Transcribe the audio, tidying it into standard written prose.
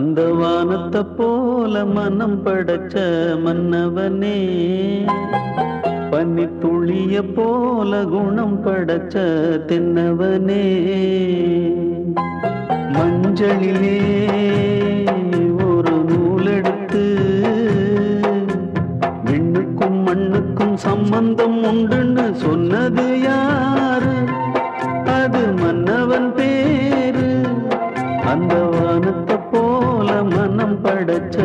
அந்த வானத்தை போல மனம் படைச்ச மன்னவனே, பனி துளிய போல குணம் படைச்ச தென்னவனே, மஞ்சளிலே ஒரு நூலெடுத்து விண்ணுக்கும் மண்ணுக்கும் சம்பந்தம் உண்டுன்னு சொன்னது யாரு? அது மன்னவன் பேரு. அந்த வானத்தை போல மனம் படைச்ச